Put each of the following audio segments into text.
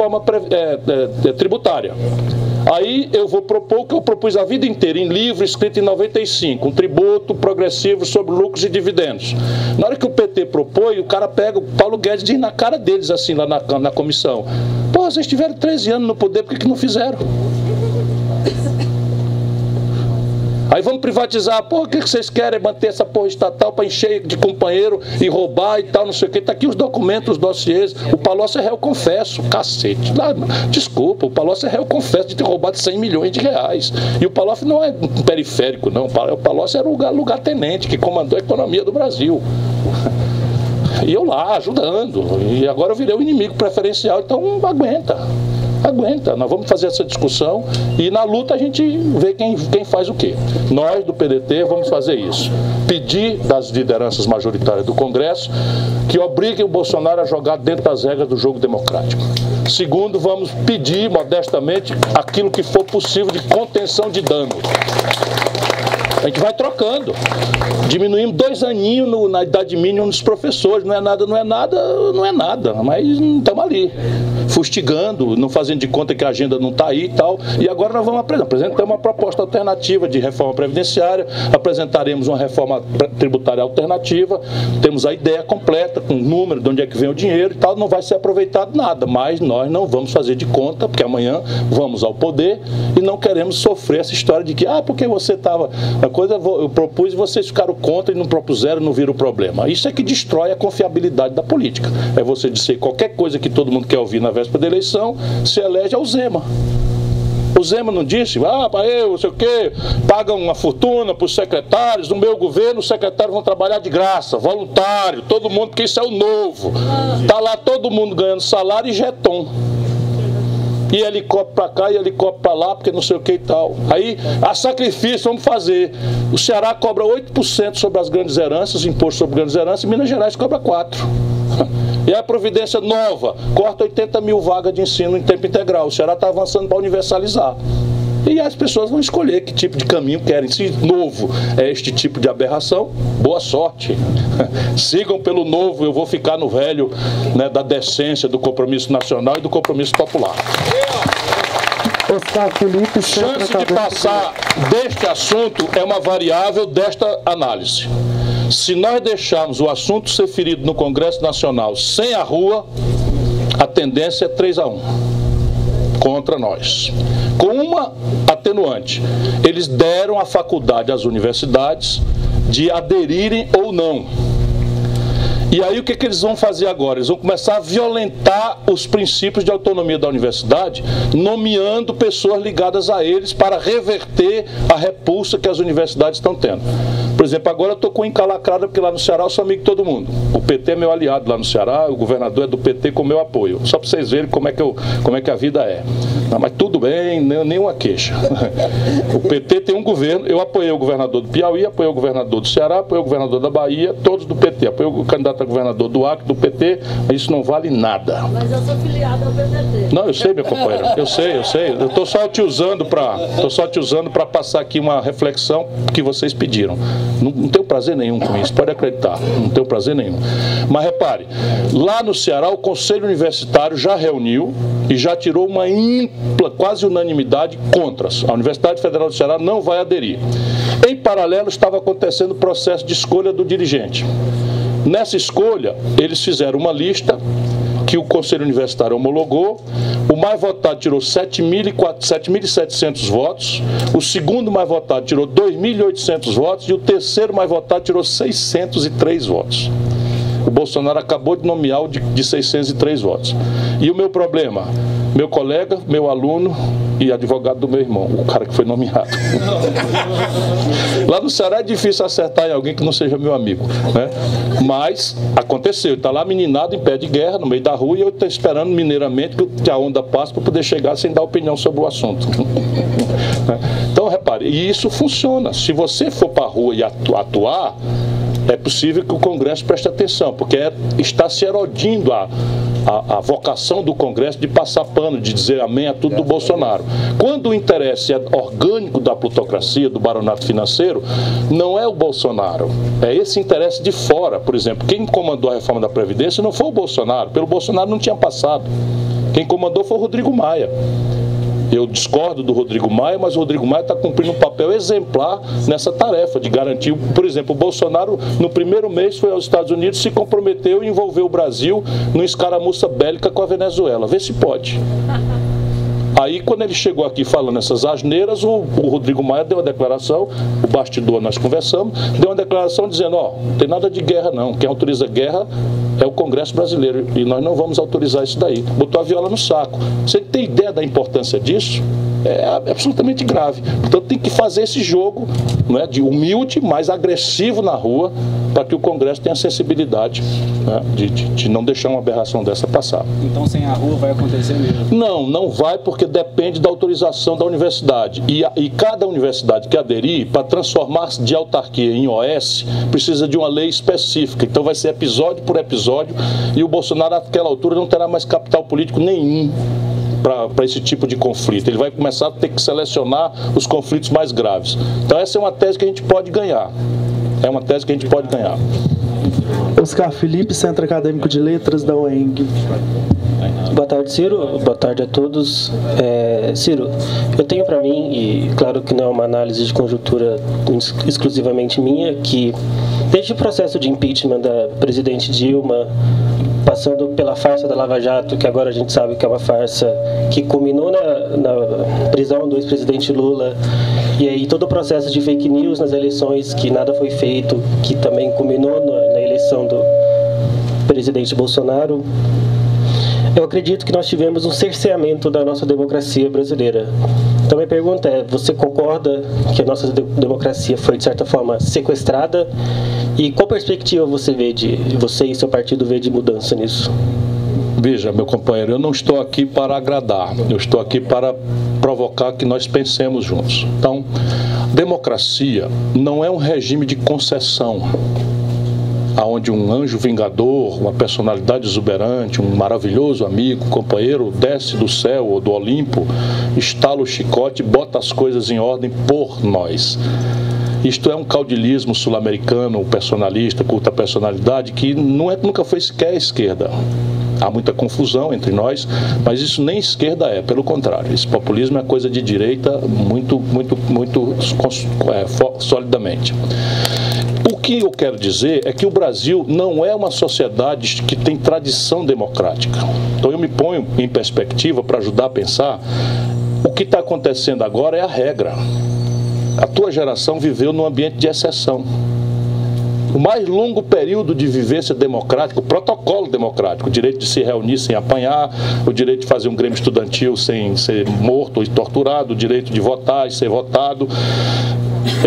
reforma tributária. Aí eu vou propor o que eu propus a vida inteira, em livro escrito em 95, um tributo progressivo sobre lucros e dividendos. Na hora que o PT propõe, o cara pega, o Paulo Guedes diz na cara deles, assim, lá na comissão: pô, vocês tiveram 13 anos no poder, por que não fizeram? Aí vamos privatizar. Pô, o que vocês querem? Manter essa porra estatal para encher de companheiro e roubar e tal, não sei o quê. Tá aqui os documentos, os dossiês. O Palocci é réu confesso, cacete. Desculpa, o Palocci é réu confesso de ter roubado 100 milhões de reais. E o Palocci não é periférico, não. O Palocci era o lugar-tenente que comandou a economia do Brasil. E eu lá, ajudando. E agora eu virei o inimigo preferencial, então aguenta. Aguenta, nós vamos fazer essa discussão e na luta a gente vê quem faz o quê. Nós do PDT vamos fazer isso. Pedir das lideranças majoritárias do Congresso que obriguem o Bolsonaro a jogar dentro das regras do jogo democrático. Segundo, vamos pedir modestamente aquilo que for possível de contenção de dano. A gente vai trocando. Diminuímos 2 aninhos na idade mínima dos professores. Não é nada, não é nada, não é nada. Mas estamos ali, fustigando, não fazendo de conta que a agenda não está aí e tal. E agora nós vamos apresentar uma proposta alternativa de reforma previdenciária, apresentaremos uma reforma tributária alternativa, temos a ideia completa, com o número, de onde é que vem o dinheiro e tal, não vai ser aproveitado nada, mas nós não vamos fazer de conta, porque amanhã vamos ao poder e não queremos sofrer essa história de que, porque você estava... eu propus e vocês ficaram contra e não propuseram, não viram o problema. Isso é que destrói a confiabilidade da política. É você dizer qualquer coisa que todo mundo quer ouvir na véspera da eleição, se elege ao Zema. O Zema não disse, para eu, não sei o quê, pagam uma fortuna para os secretários, no meu governo os secretários vão trabalhar de graça, voluntário, todo mundo, porque isso é o novo. Está lá todo mundo ganhando salário e jeton. E helicóptero para cá e helicóptero para lá, porque não sei o que e tal. Aí, a sacrifício, vamos fazer. O Ceará cobra 8% sobre as grandes heranças, imposto sobre grandes heranças, e Minas Gerais cobra 4%. E a providência nova, corta 80 mil vagas de ensino em tempo integral. O Ceará está avançando para universalizar. E as pessoas vão escolher que tipo de caminho querem. Se novo é este tipo de aberração, boa sorte. Sigam pelo novo, eu vou ficar no velho, né, da decência, do compromisso nacional e do compromisso popular. Oscar Felipe, chance de passar deste assunto é uma variável desta análise. Se nós deixarmos o assunto ser ferido no Congresso Nacional sem a rua, a tendência é 3-1 contra nós. Com uma atenuante, eles deram a faculdade às universidades de aderirem ou não. E aí o que eles vão fazer agora? Eles vão começar a violentar os princípios de autonomia da universidade, nomeando pessoas ligadas a eles para reverter a repulsa que as universidades estão tendo. Por exemplo, agora eu estou com encalacrada porque lá no Ceará eu sou amigo de todo mundo. O PT é meu aliado lá no Ceará, o governador é do PT com meu apoio. Só para vocês verem como é que a vida é. Não, mas tudo bem, nenhuma queixa. O PT tem um governo, eu apoiei o governador do Piauí, apoiei o governador do Ceará, apoiei o governador da Bahia, todos do PT. Apoiei o candidato a governador do Acre, do PT, mas isso não vale nada. Mas eu sou filiado ao PDT. Não, eu sei, meu companheiro, eu sei. Eu estou só te usando para passar aqui uma reflexão que vocês pediram. Não tenho prazer nenhum com isso, pode acreditar, não tenho prazer nenhum. Mas repare, lá no Ceará o Conselho Universitário já reuniu e já tirou uma quase unanimidade contra. A Universidade Federal do Ceará não vai aderir. Em paralelo estava acontecendo o processo de escolha do dirigente. Nessa escolha, eles fizeram uma lista que o Conselho Universitário homologou. O mais votado tirou 7.700 votos, o segundo mais votado tirou 2.800 votos e o terceiro mais votado tirou 603 votos. O Bolsonaro acabou de nomear o de 603 votos. E o meu problema? Meu colega, meu aluno e advogado do meu irmão, o cara que foi nomeado. Lá no Ceará é difícil acertar em alguém que não seja meu amigo, né? Mas aconteceu, está lá meninado em pé de guerra, no meio da rua, e eu estou esperando mineiramente que a onda passe para poder chegar sem dar opinião sobre o assunto. Então, repare, e isso funciona. Se você for para a rua e atuar, é possível que o Congresso preste atenção, porque está se erodindo a vocação do Congresso de passar pano, de dizer amém a tudo do Bolsonaro. Quando o interesse é orgânico da plutocracia, do baronato financeiro, não é o Bolsonaro, é esse interesse de fora. Por exemplo, quem comandou a reforma da Previdência não foi o Bolsonaro, pelo Bolsonaro não tinha passado. Quem comandou foi o Rodrigo Maia. Eu discordo do Rodrigo Maia, mas o Rodrigo Maia está cumprindo um papel exemplar nessa tarefa de garantir. Por exemplo, o Bolsonaro, no primeiro mês, foi aos Estados Unidos, se comprometeu e envolveu o Brasil numa escaramuça bélica com a Venezuela. Vê se pode. Aí, quando ele chegou aqui falando essas asneiras, o Rodrigo Maia deu uma declaração, o bastidor nós conversamos, deu uma declaração dizendo, não tem nada de guerra não, quem autoriza guerra é o Congresso brasileiro e nós não vamos autorizar isso daí. Botou a viola no saco. Você tem ideia da importância disso? É absolutamente grave. Portanto, tem que fazer esse jogo, né, de humilde, mais agressivo na rua, para que o Congresso tenha sensibilidade, né, de não deixar uma aberração dessa passar. Então, sem a rua vai acontecer mesmo? Não vai, porque depende da autorização da universidade. E cada universidade que aderir, para transformar-se de autarquia em OS, precisa de uma lei específica. Então, vai ser episódio por episódio, e o Bolsonaro, naquela altura, não terá mais capital político nenhum para esse tipo de conflito. Ele vai começar a ter que selecionar os conflitos mais graves. Então essa é uma tese que a gente pode ganhar. Oscar Felipe, Centro Acadêmico de Letras da UENG. Boa tarde, Ciro. Boa tarde a todos. Ciro, eu tenho para mim, e claro que não é uma análise de conjuntura exclusivamente minha, que desde o processo de impeachment da presidente Dilma, passando pela farsa da Lava Jato, que agora a gente sabe que é uma farsa, que culminou na prisão do ex-presidente Lula, e aí todo o processo de fake news nas eleições, que nada foi feito, que também culminou na eleição do presidente Bolsonaro, eu acredito que nós tivemos um cerceamento da nossa democracia brasileira. Então minha pergunta é, você concorda que a nossa democracia foi, de certa forma, sequestrada? E qual perspectiva você e seu partido vê de mudança nisso? Veja, meu companheiro, eu não estou aqui para agradar, eu estou aqui para provocar que nós pensemos juntos. Então, democracia não é um regime de concessão, onde um anjo vingador, uma personalidade exuberante, um maravilhoso amigo, companheiro, desce do céu ou do Olimpo, estala o chicote e bota as coisas em ordem por nós. Isto é um caudilismo sul-americano, personalista, culta personalidade, que nunca foi sequer a esquerda. Há muita confusão entre nós, mas isso nem esquerda é, pelo contrário. Esse populismo é coisa de direita muito solidamente. O que eu quero dizer é que o Brasil não é uma sociedade que tem tradição democrática. Então eu me ponho em perspectiva para ajudar a pensar. O que está acontecendo agora é a regra. A tua geração viveu num ambiente de exceção. O mais longo período de vivência democrática, o protocolo democrático, o direito de se reunir sem apanhar, o direito de fazer um grêmio estudantil sem ser morto ou torturado, o direito de votar e ser votado,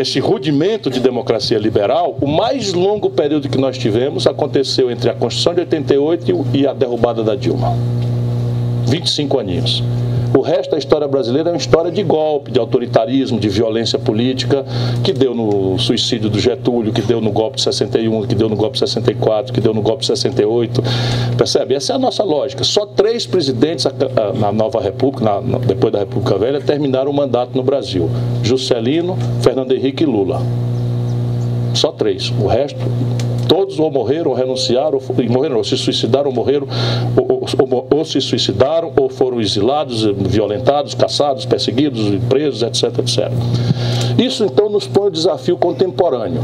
esse rudimento de democracia liberal, o mais longo período que nós tivemos aconteceu entre a Constituição de 88 e a derrubada da Dilma. 25 aninhos. O resto da história brasileira é uma história de golpe, de autoritarismo, de violência política, que deu no suicídio do Getúlio, que deu no golpe de 61, que deu no golpe de 64, que deu no golpe de 68. Percebe? Essa é a nossa lógica. Só 3 presidentes na nova República, depois da República Velha, terminaram o mandato no Brasil. Juscelino, Fernando Henrique e Lula. Só 3. O resto, todos ou morreram, ou renunciaram, ou se suicidaram, ou morreram, ou se suicidaram, ou foram exilados, violentados, caçados, perseguidos, presos, etc, etc. Isso, então, nos põe o desafio contemporâneo.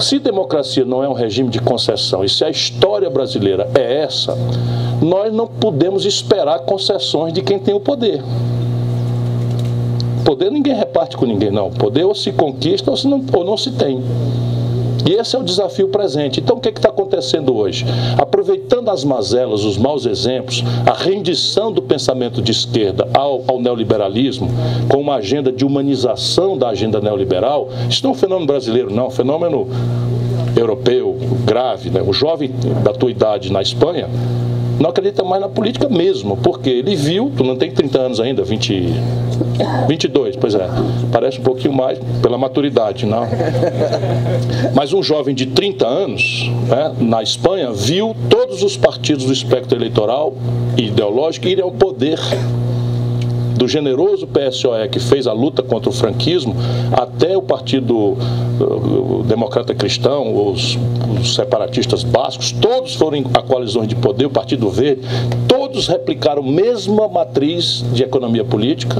Se democracia não é um regime de concessão, e se a história brasileira é essa, nós não podemos esperar concessões de quem tem o poder. Poder ninguém reparte com ninguém, não. Poder ou se conquista ou não se tem. E esse é o desafio presente. Então, o que está acontecendo hoje? Aproveitando as mazelas, os maus exemplos, a rendição do pensamento de esquerda ao neoliberalismo, com uma agenda de humanização da agenda neoliberal, isso não é um fenômeno brasileiro, não, é um fenômeno europeu, grave, né? O jovem da tua idade na Espanha não acredita mais na política mesmo, porque ele viu, tu não tem 30 anos ainda, 22, pois é, parece um pouquinho mais pela maturidade, não? Mas um jovem de 30 anos, né, na Espanha, viu todos os partidos do espectro eleitoral e ideológico irem ao poder. do generoso PSOE que fez a luta contra o franquismo, até o Partido Democrata Cristão, os separatistas bascos, todos foram a coalizões de poder, o Partido Verde, todos replicaram a mesma matriz de economia política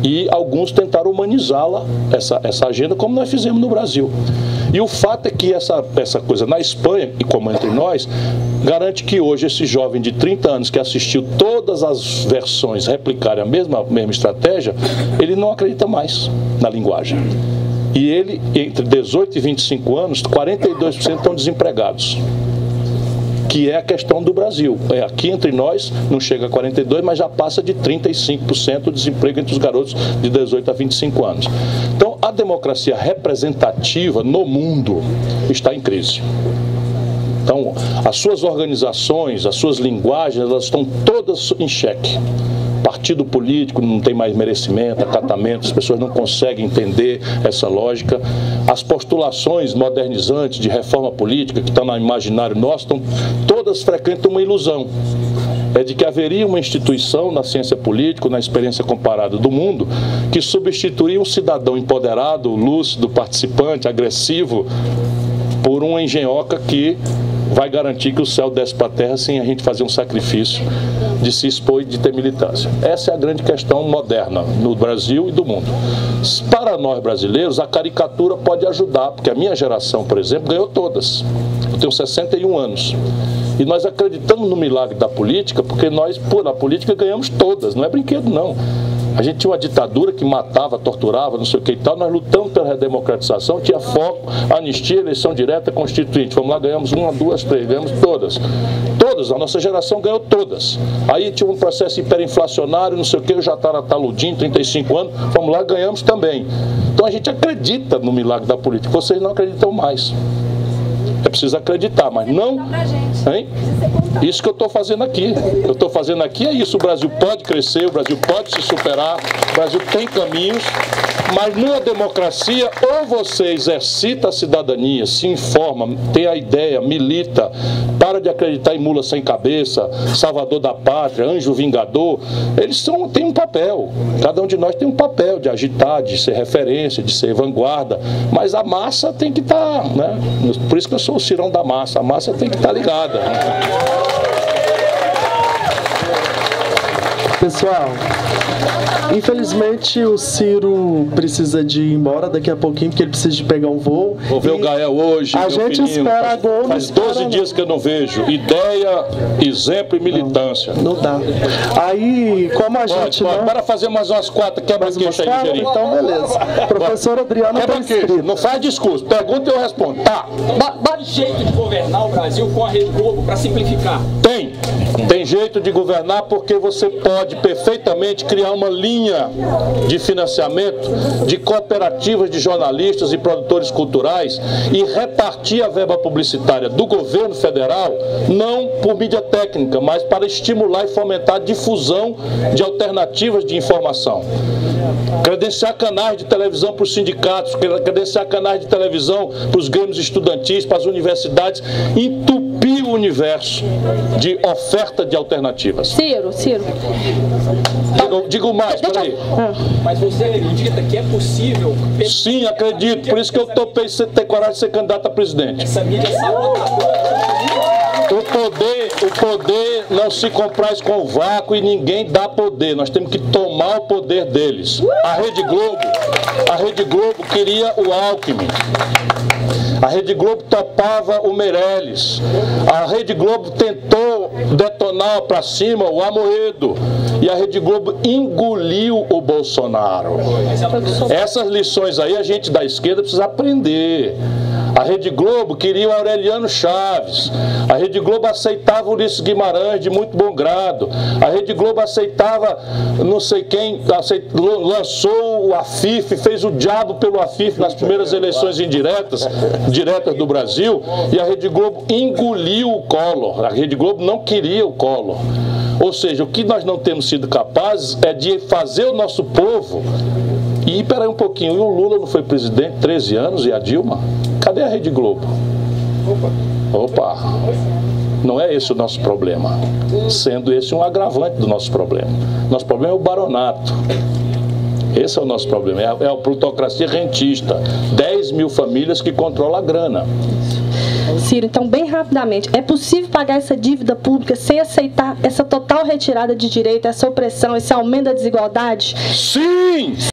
e alguns tentaram humanizá-la, essa agenda, como nós fizemos no Brasil. E o fato é que essa coisa na Espanha, e como entre nós, garante que hoje esse jovem de 30 anos que assistiu todas as versões replicarem a mesma estratégia, ele não acredita mais na linguagem. E ele, entre 18 e 25 anos, 42% estão desempregados, que é a questão do Brasil. Aqui entre nós não chega a 42%, mas já passa de 35% o desemprego entre os garotos de 18 a 25 anos. Então, a democracia representativa no mundo está em crise. Então, as suas organizações, as suas linguagens, elas estão todas em xeque. Partido político não tem mais merecimento, acatamento, as pessoas não conseguem entender essa lógica. As postulações modernizantes de reforma política que estão no imaginário nosso, todas frequentam uma ilusão. É de que haveria uma instituição na ciência política, na experiência comparada do mundo, que substituiria um cidadão empoderado, lúcido, participante, agressivo, por uma engenhoca que vai garantir que o céu desce para a terra sem a gente fazer um sacrifício de se expor e de ter militância. Essa é a grande questão moderna no Brasil e do mundo. Para nós brasileiros, a caricatura pode ajudar, porque a minha geração, por exemplo, ganhou todas. Eu tenho 61 anos. E nós acreditamos no milagre da política, porque nós, na política, ganhamos todas. Não é brinquedo, não. A gente tinha uma ditadura que matava, torturava, não sei o que e tal. Nós lutamos pela redemocratização, tinha foco, anistia, eleição direta, constituinte. Vamos lá, ganhamos 1, 2, 3, ganhamos todas. Todas, a nossa geração ganhou todas. Aí tinha um processo hiperinflacionário, não sei o que, eu já estava taludinho, 35 anos, vamos lá, ganhamos também. Então a gente acredita no milagre da política, vocês não acreditam mais. É preciso acreditar, mas não... Hein? Isso que eu estou fazendo aqui. Eu estou fazendo aqui é isso. O Brasil pode crescer, o Brasil pode se superar, o Brasil tem caminhos, mas numa democracia, ou você exercita a cidadania, se informa, tem a ideia, milita, para de acreditar em mula sem cabeça, salvador da pátria, anjo vingador. Eles têm um papel. Cada um de nós tem um papel de agitar, de ser referência, de ser vanguarda, mas a massa tem que estar, né? Por isso que eu sou o cirão da massa. A massa tem que estar ligada. Pessoal, infelizmente o Ciro precisa de ir embora daqui a pouquinho, porque ele precisa de pegar um voo. Vou ver o Gael hoje. A gente espera agora. Faz 12 dias que eu não vejo. Ideia, exemplo e militância. Não dá. Aí, como a gente não... Bora fazer mais umas 4 quebra-queixo aí, Geri. Então, beleza. Professor Adriano está inscrito. Não faz discurso. Pergunta e eu respondo. Tá. Dá jeito de governar o Brasil com a Rede Globo, para simplificar? Tem jeito de governar, porque você pode perfeitamente criar uma linha de financiamento de cooperativas de jornalistas e produtores culturais e repartir a verba publicitária do governo federal, não por mídia técnica, mas para estimular e fomentar a difusão de alternativas de informação. Credenciar canais de televisão para os sindicatos, credenciar canais de televisão para os grêmios estudantis, para as universidades, entupir o universo de oferta de alternativas. Ciro. Digo mais, peraí. Mas você acredita que é possível? Sim, acredito. Por isso que eu topei ter coragem de ser candidato a presidente. Essa mídia sabotadora. O poder não se compraz com o vácuo e ninguém dá poder. Nós temos que tomar o poder deles. A Rede Globo queria o Alckmin. A Rede Globo topava o Meirelles. A Rede Globo tentou detonar para cima o Amoedo. E a Rede Globo engoliu o Bolsonaro. Essas lições aí a gente da esquerda precisa aprender. A Rede Globo queria o Aureliano Chaves. A Rede Globo aceitava o Ulisses Guimarães de muito bom grado. A Rede Globo aceitava não sei quem, lançou o Afif, fez o diabo pelo Afif nas primeiras eleições diretas do Brasil, e a Rede Globo engoliu o Collor. A Rede Globo não queria o Collor. Ou seja, o que nós não temos sido capazes é de fazer o nosso povo. E peraí um pouquinho, e o Lula não foi presidente 13 anos e a Dilma? Cadê a Rede Globo? Opa! Não é esse o nosso problema, sendo esse um agravante do nosso problema. Nosso problema é o baronato. Esse é o nosso problema, é a plutocracia rentista. 10 mil famílias que controlam a grana. Ciro, então, bem rapidamente, é possível pagar essa dívida pública sem aceitar essa total retirada de direito, essa opressão, esse aumento da desigualdade? Sim!